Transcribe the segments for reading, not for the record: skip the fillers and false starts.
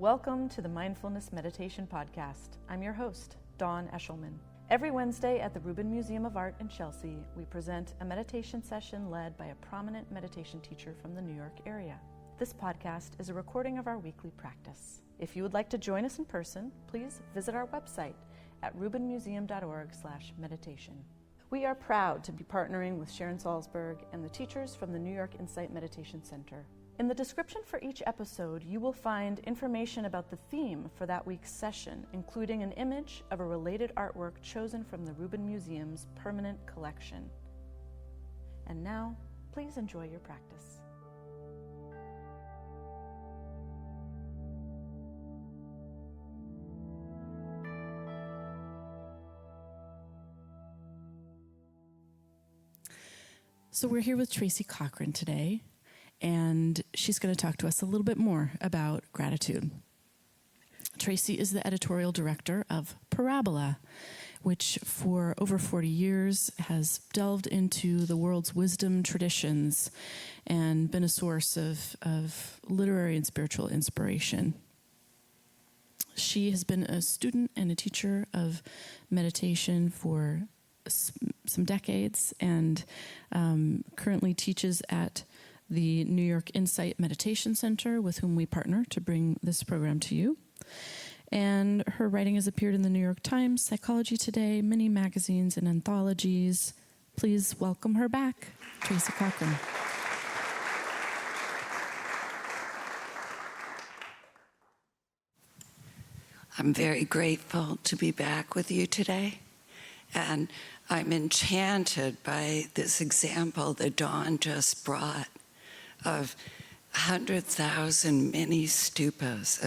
Welcome to the Mindfulness Meditation Podcast. I'm your host, Dawn Eshelman. Every Wednesday at the Rubin Museum of Art in Chelsea, we present a meditation session led by a prominent meditation teacher from the New York area. This podcast is a recording of our weekly practice. If you would like to join us in person, please visit our website at rubinmuseum.org/meditation. We are proud to be partnering with Sharon Salzberg and the teachers from the New York Insight Meditation Center. In the description for each episode, you will find information about the theme for that week's session, including an image of a related artwork chosen from the Rubin Museum's permanent collection. And now, please enjoy your practice. So we're here with Tracy Cochran today, and she's going to talk to us a little bit more about gratitude. Tracy is the editorial director of Parabola, which for over 40 years has delved into the world's wisdom traditions and been a source of literary and spiritual inspiration. She has been a student and a teacher of meditation for some decades and currently teaches at the New York Insight Meditation Center, with whom we partner to bring this program to you. And her writing has appeared in the New York Times, Psychology Today, many magazines and anthologies. Please welcome her back, Tracy Cochran. I'm very grateful to be back with you today. And I'm enchanted by this example that Dawn just brought of 100,000 mini stupas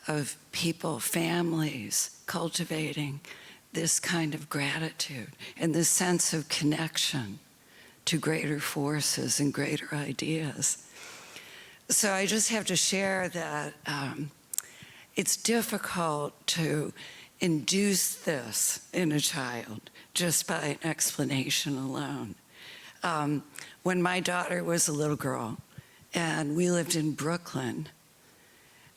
of people, families cultivating this kind of gratitude and this sense of connection to greater forces and greater ideas. So I just have to share that it's difficult to induce this in a child just by an explanation alone. When my daughter was a little girl and we lived in Brooklyn,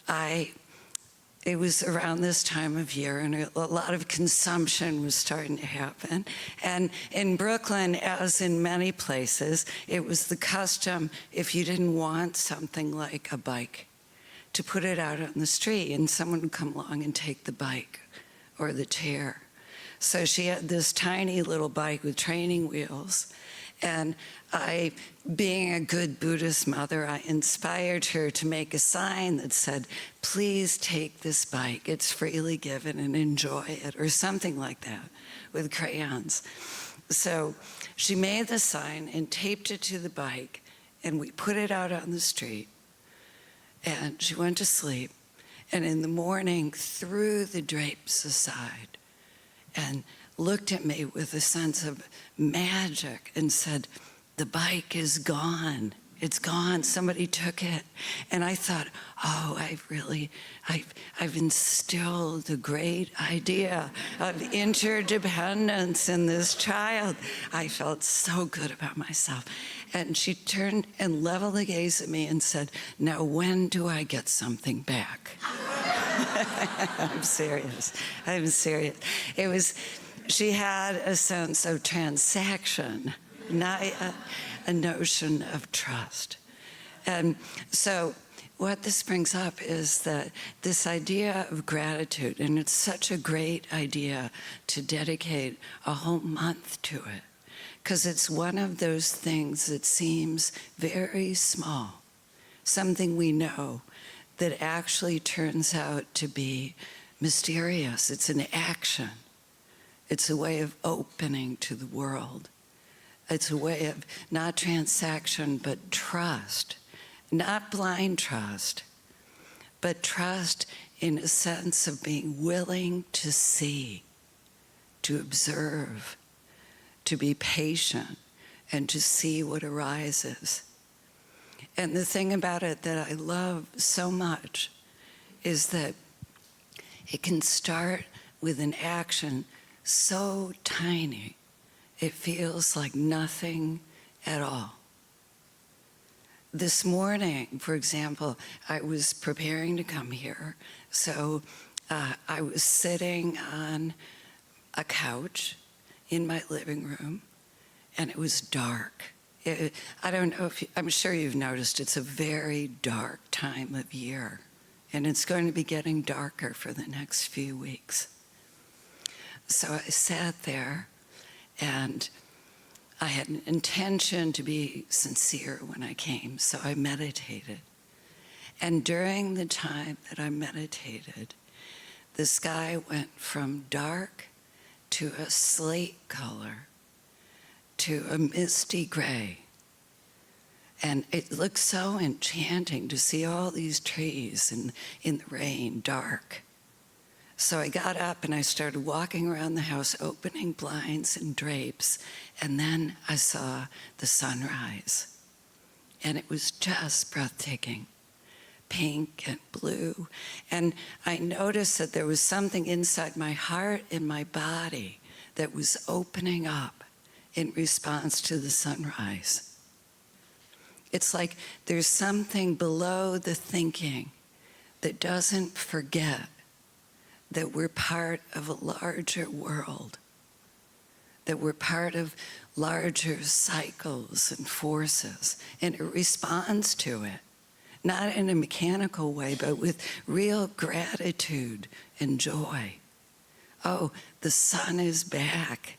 it was around this time of year and a lot of consumption was starting to happen. And in Brooklyn, as in many places, it was the custom, if you didn't want something like a bike, to put it out on the street and someone would come along and take the bike or the chair. So she had this tiny little bike with training wheels. And I, being a good Buddhist mother, I inspired her to make a sign that said, "Please take this bike, it's freely given and enjoy it," or something like that, with crayons. So she made the sign and taped it to the bike, and we put it out on the street. And she went to sleep. And in the morning, threw the drapes aside and looked at me with a sense of magic and said, "The bike is gone. It's gone. Somebody took it." And I thought, oh, I've instilled the great idea of interdependence in this child. I felt so good about myself. And she turned and leveled a gaze at me and said, "Now when do I get something back?" I'm serious. She had a sense of transaction, not a notion of trust. And so what this brings up is that this idea of gratitude, and it's such a great idea to dedicate a whole month to it, because it's one of those things that seems very small, something we know that actually turns out to be mysterious. It's an action. It's a way of opening to the world. It's a way of not transaction, but trust. Not blind trust, but trust in a sense of being willing to see, to observe, to be patient, and to see what arises. And the thing about it that I love so much is that it can start with an action so tiny, it feels like nothing at all. this morning, for example, I was preparing to come here, so I was sitting on a couch in my living room, and it was dark. I don't know if I'm sure you've noticed it's a very dark time of year, and it's going to be getting darker for the next few weeks. So I sat there, and I had an intention to be sincere when I came, so I meditated. And during the time that I meditated, the sky went from dark to a slate color to a misty gray. And it looked so enchanting to see all these trees in the rain, dark. So I got up and I started walking around the house, opening blinds and drapes, and then I saw the sunrise. And it was just breathtaking, pink and blue. And I noticed that there was something inside my heart and my body that was opening up in response to the sunrise. It's like there's something below the thinking that doesn't forget that we're part of a larger world, that we're part of larger cycles and forces, and it responds to it, not in a mechanical way, but with real gratitude and joy. Oh, the sun is back.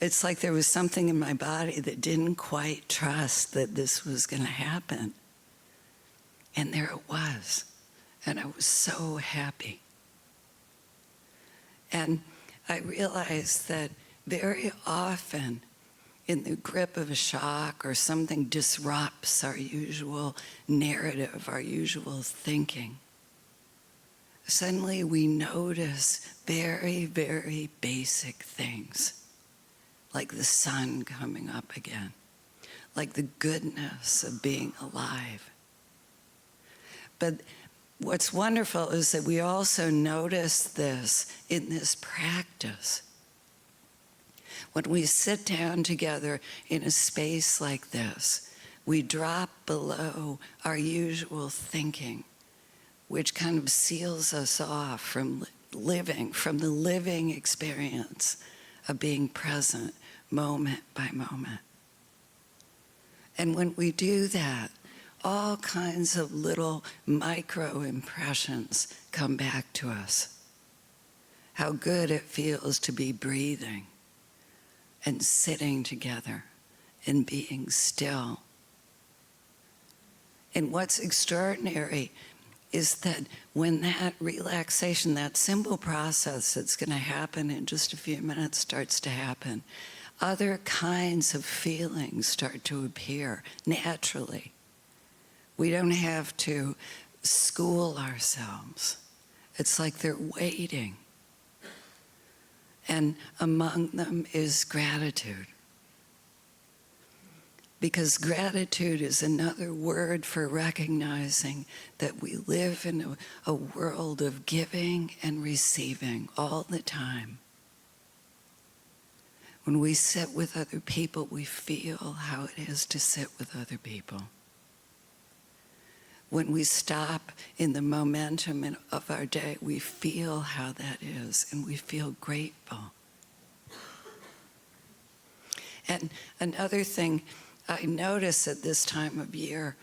It's like there was something in my body that didn't quite trust that this was going to happen. And there it was. And I was so happy. And I realized that very often in the grip of a shock or something disrupts our usual narrative, our usual thinking, suddenly we notice very, very basic things, like the sun coming up again, like the goodness of being alive. But what's wonderful is that we also notice this in this practice. When we sit down together in a space like this, we drop below our usual thinking, which kind of seals us off from living, from the living experience of being present moment by moment. And when we do that, all kinds of little micro impressions come back to us. How good it feels to be breathing and sitting together and being still. And what's extraordinary is that when that relaxation, that simple process that's going to happen in just a few minutes starts to happen, other kinds of feelings start to appear naturally. We don't have to school ourselves. It's like they're waiting. And among them is gratitude. Because gratitude is another word for recognizing that we live in a world of giving and receiving all the time. When we sit with other people, we feel how it is to sit with other people. When we stop in the momentum of our day, we feel how that is, and we feel grateful. And another thing I notice at this time of year,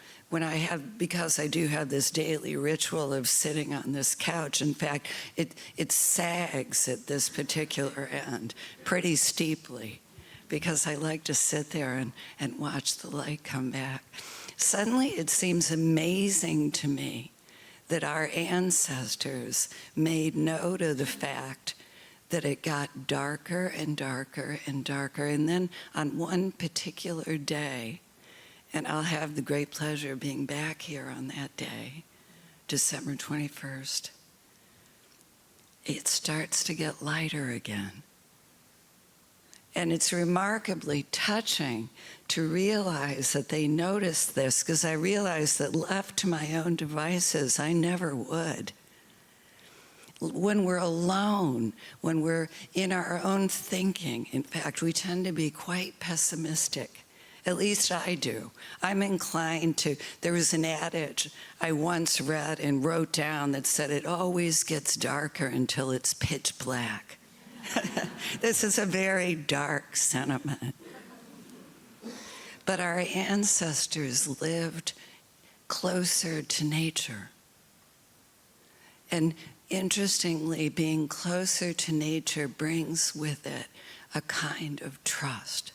because I do have this daily ritual of sitting on this couch. In fact, it sags at this particular end pretty steeply because I like to sit there and watch the light come back. Suddenly it seems amazing to me that our ancestors made note of the fact that it got darker and darker and darker. And then on one particular day, and I'll have the great pleasure of being back here on that day, December 21st, it starts to get lighter again. And it's remarkably touching to realize that they noticed this, because I realized that left to my own devices, I never would. When we're alone, when we're in our own thinking, in fact, we tend to be quite pessimistic At least I do. I'm inclined to, there was an adage I once read and wrote down that said it always gets darker until it's pitch black. This is a very dark sentiment. But our ancestors lived closer to nature. And interestingly, being closer to nature brings with it a kind of trust.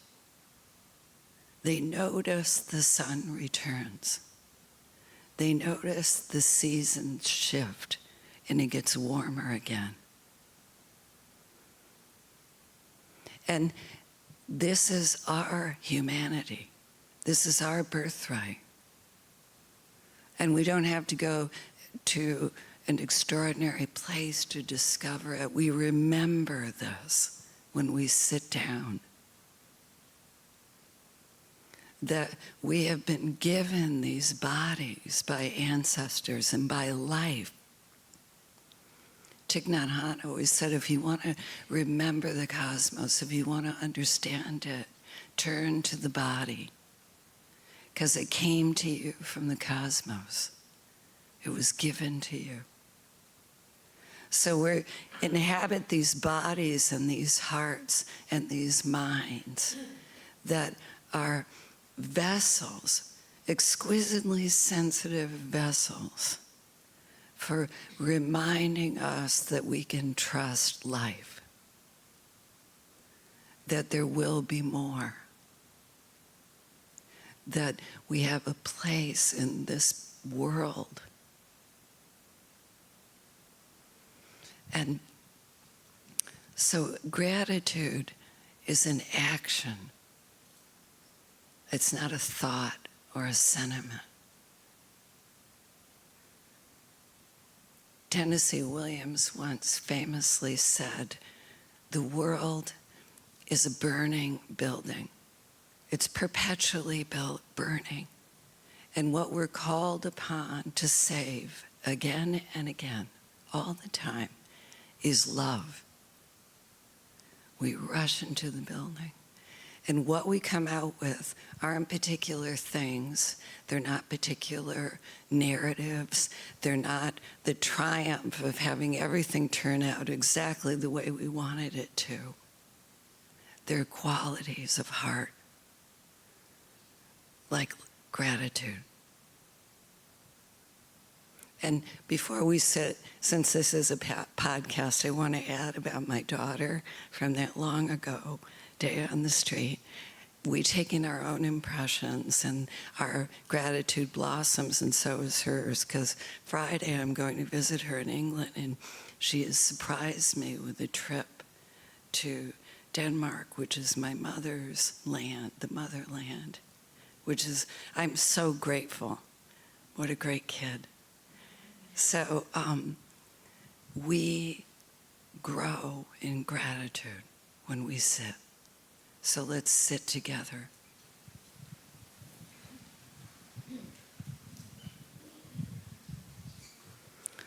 They notice the sun returns. They notice the seasons shift and it gets warmer again. And this is our humanity. This is our birthright. And we don't have to go to an extraordinary place to discover it. We remember this when we sit down. That we have been given these bodies by ancestors and by life. Thich Nhat Hanh always said, if you want to remember the cosmos, if you want to understand it, turn to the body. Because it came to you from the cosmos. It was given to you. So we inhabit these bodies and these hearts and these minds that are vessels, exquisitely sensitive vessels for reminding us that we can trust life, that there will be more, that we have a place in this world. And so gratitude is an action. It's not a thought or a sentiment. Tennessee Williams once famously said, the world is a burning building. It's perpetually burning. And what we're called upon to save again and again, all the time, is love. We rush into the building. And what we come out with aren't particular things. They're not particular narratives. They're not the triumph of having everything turn out exactly the way we wanted it to. They're qualities of heart, like gratitude. And before we sit, since this is a podcast, I want to add about my daughter from that long ago day on the street. We take in our own impressions, and our gratitude blossoms, and so is hers, because Friday I'm going to visit her in England, and she has surprised me with a trip to Denmark, which is my mother's land, the motherland, which is, I'm so grateful. What a great kid. So we grow in gratitude when we sit. So let's sit together.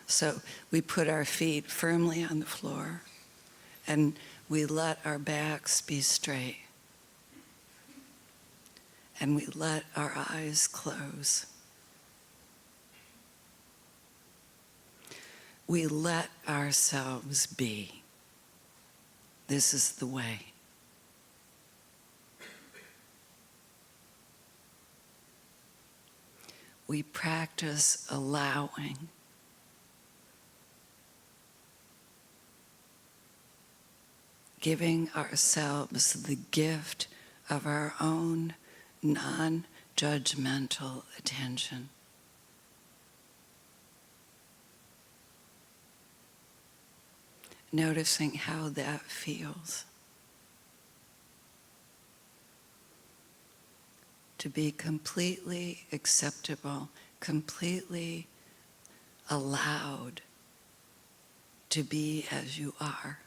So we put our feet firmly on the floor and we let our backs be straight. And we let our eyes close. We let ourselves be. This is the way. We practice allowing. Giving ourselves the gift of our own non-judgmental attention. Noticing how that feels. To be completely acceptable, completely allowed to be as you are.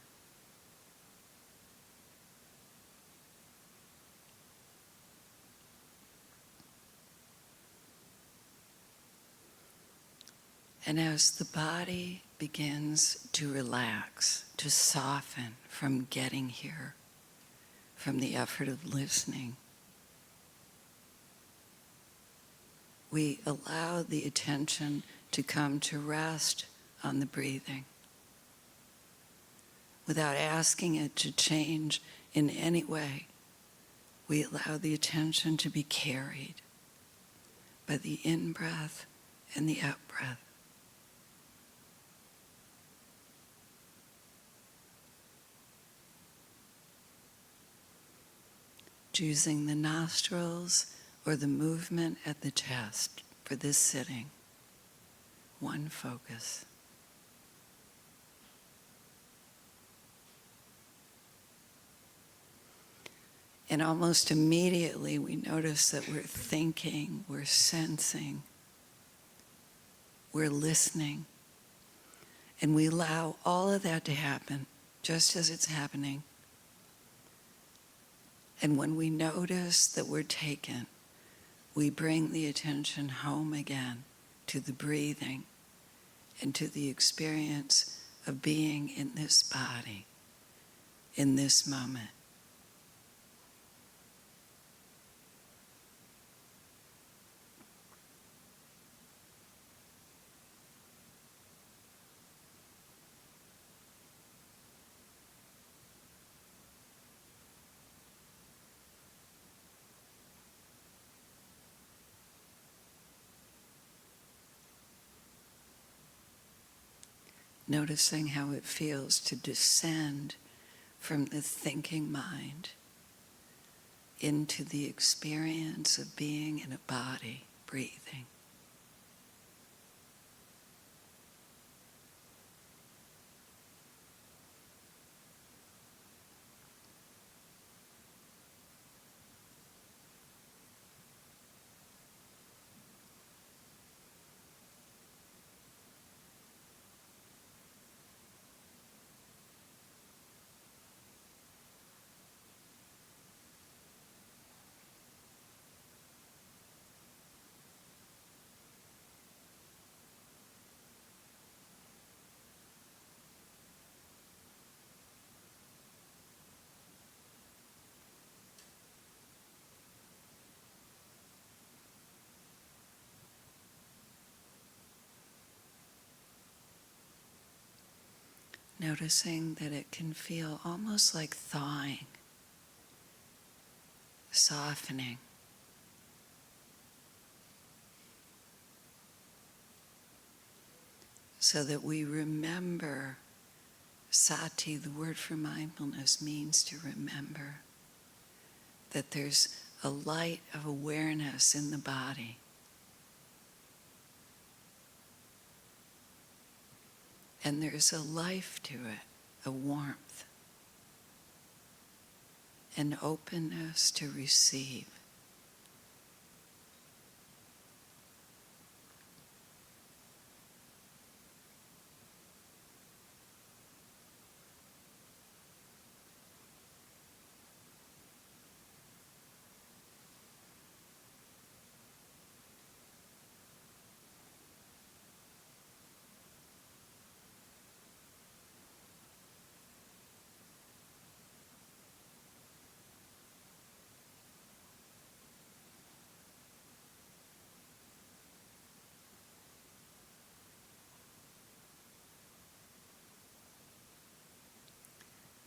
And as the body begins to relax, to soften from getting here, from the effort of listening, we allow the attention to come to rest on the breathing without asking it to change in any way. We allow the attention to be carried by the in-breath and the out-breath. Choosing the nostrils or the movement at the chest for this sitting. One focus. And almost immediately we notice that we're thinking, we're sensing, we're listening. And we allow all of that to happen just as it's happening. And when we notice that we're taken, we bring the attention home again to the breathing and to the experience of being in this body, in this moment. Noticing how it feels to descend from the thinking mind into the experience of being in a body, breathing. Noticing that it can feel almost like thawing, softening. So that we remember, sati, the word for mindfulness, means to remember that there's a light of awareness in the body. And there's a life to it, a warmth, an openness to receive.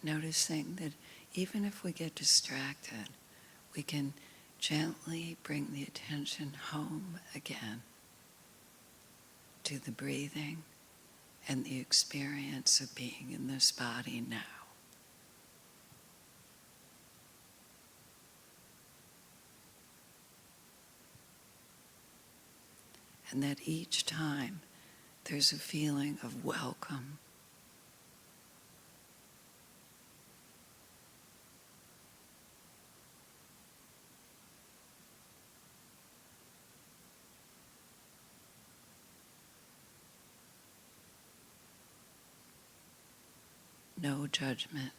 Noticing that even if we get distracted, we can gently bring the attention home again to the breathing and the experience of being in this body now. And that each time there's a feeling of welcome. No judgment.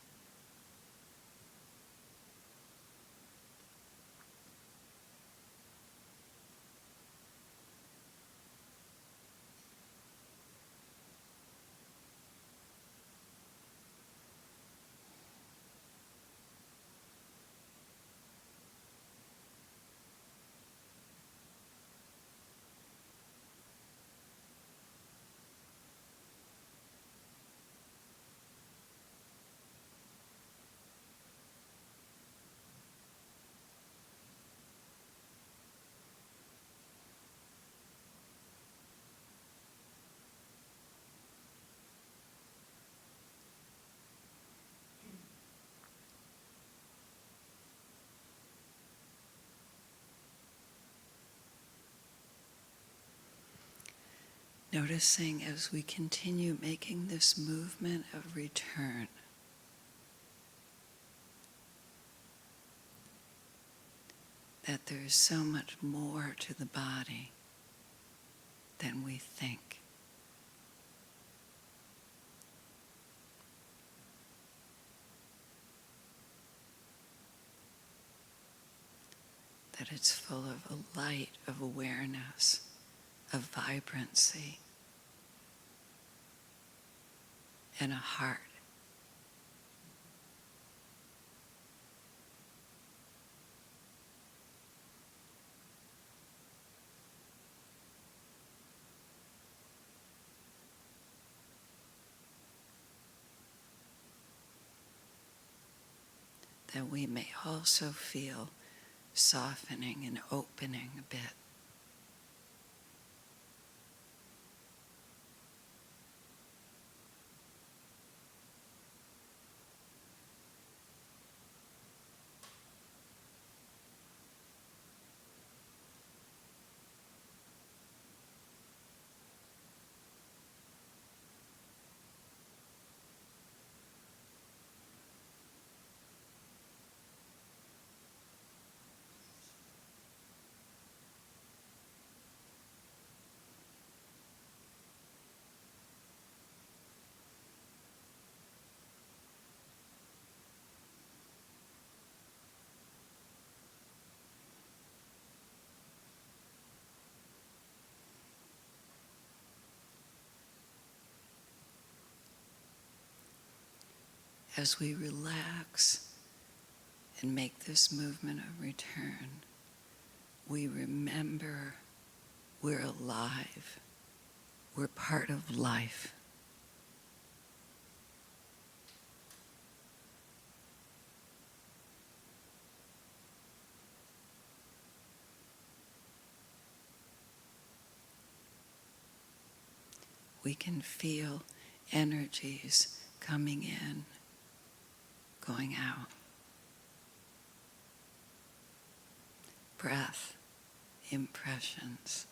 Noticing as we continue making this movement of return, that there is so much more to the body than we think. That it's full of a light of awareness, of vibrancy, and a heart. That we may also feel softening and opening a bit. As we relax and make this movement of return, we remember we're alive. We're part of life. We can feel energies coming in, going out. Breath, impressions.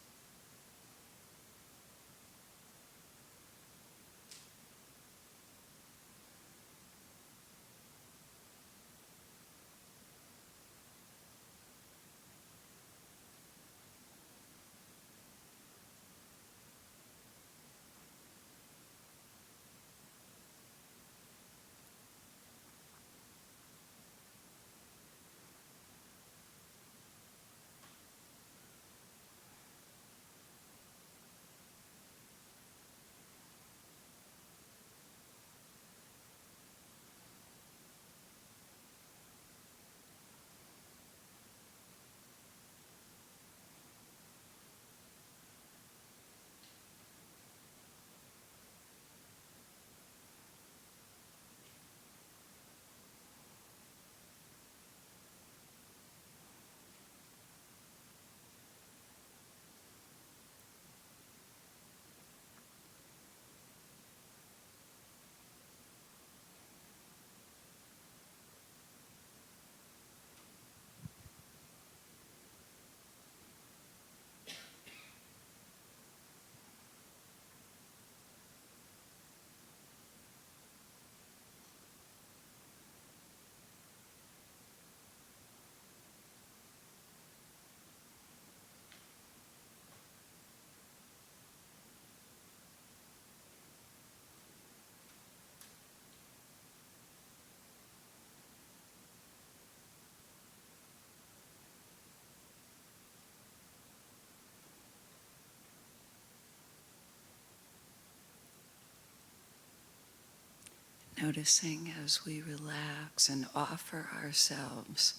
Noticing as we relax and offer ourselves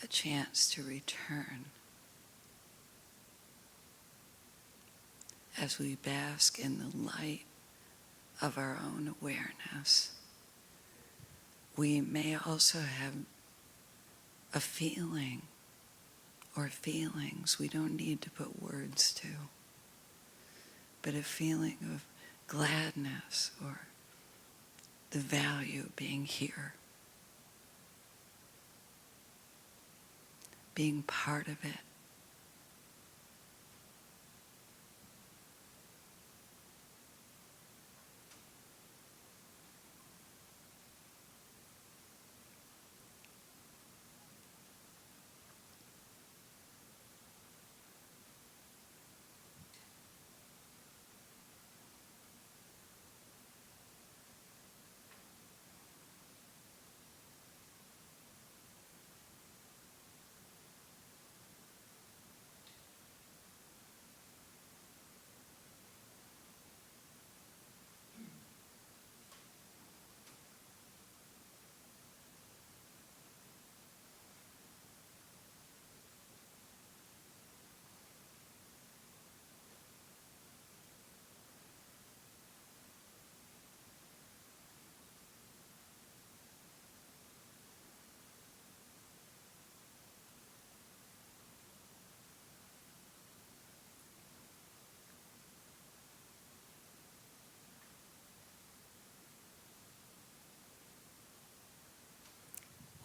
a chance to return. As we bask in the light of our own awareness, we may also have a feeling or feelings we don't need to put words to, but a feeling of gladness or the value of being here, being part of it.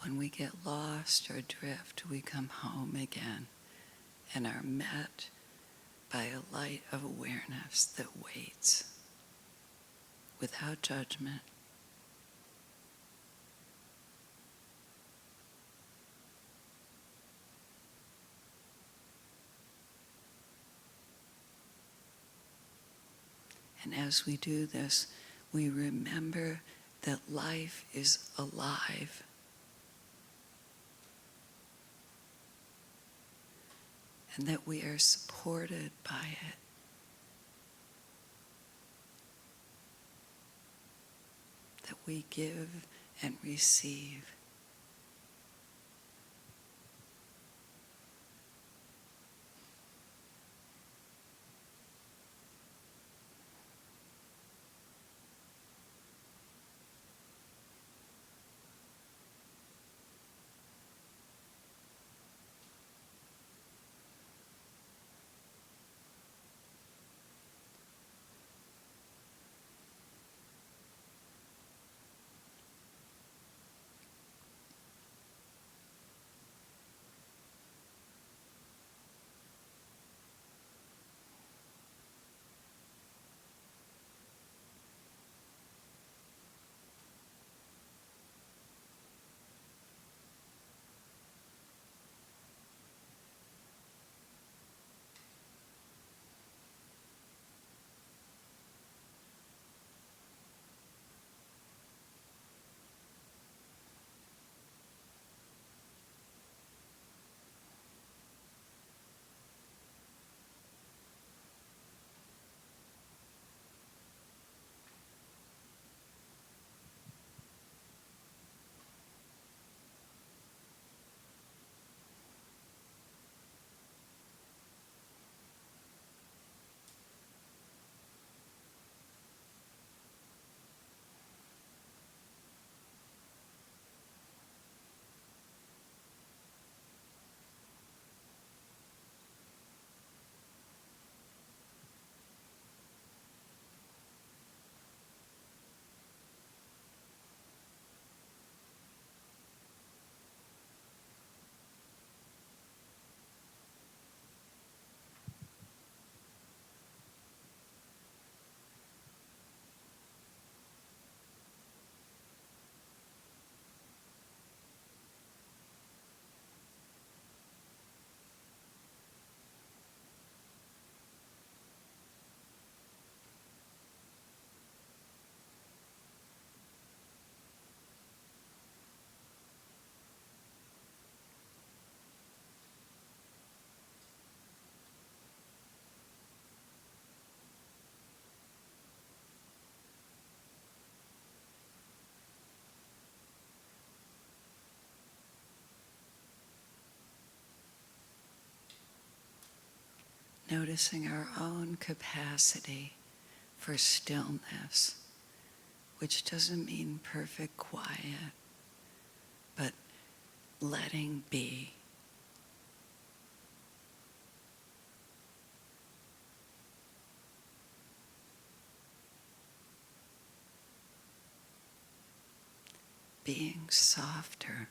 when we get lost or drift, we come home again and are met by a light of awareness that waits without judgment. And as we do this, we remember that life is alive. And that we are supported by it. That we give and receive. Noticing our own capacity for stillness, which doesn't mean perfect quiet, but letting be. Being softer.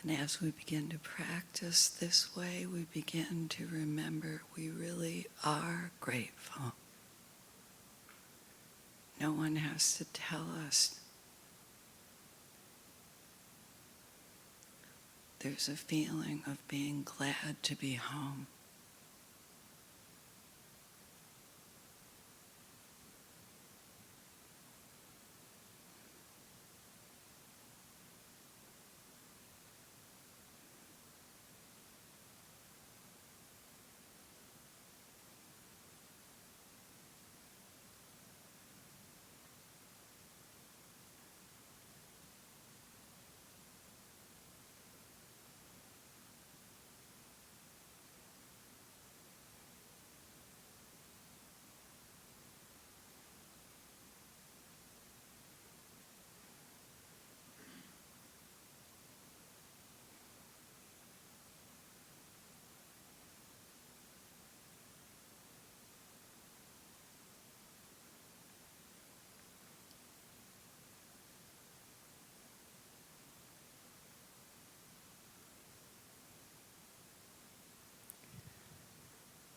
And as we begin to practice this way, we begin to remember we really are grateful. No one has to tell us. There's a feeling of being glad to be home.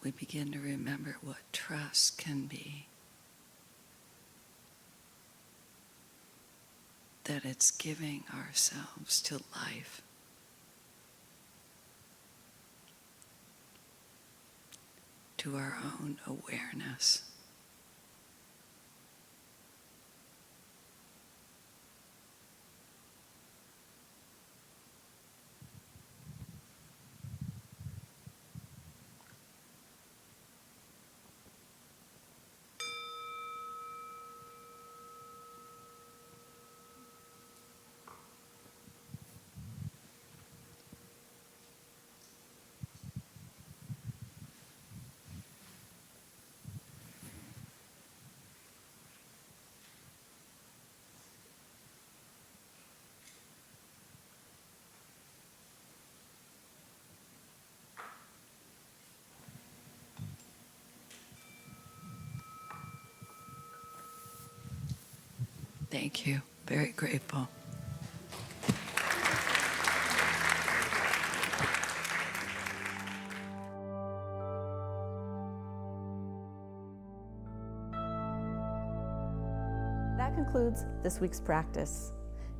We begin to remember what trust can be. That it's giving ourselves to life. To our own awareness. Thank you. Very grateful. That concludes this week's practice.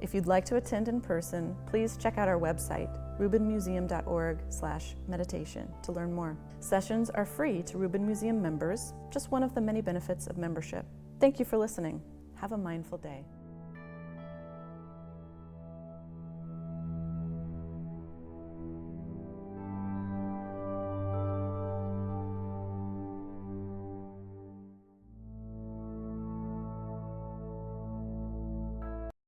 If you'd like to attend in person, please check out our website, rubinmuseum.org/meditation, to learn more. Sessions are free to Rubin Museum members, just one of the many benefits of membership. Thank you for listening. Have a mindful day.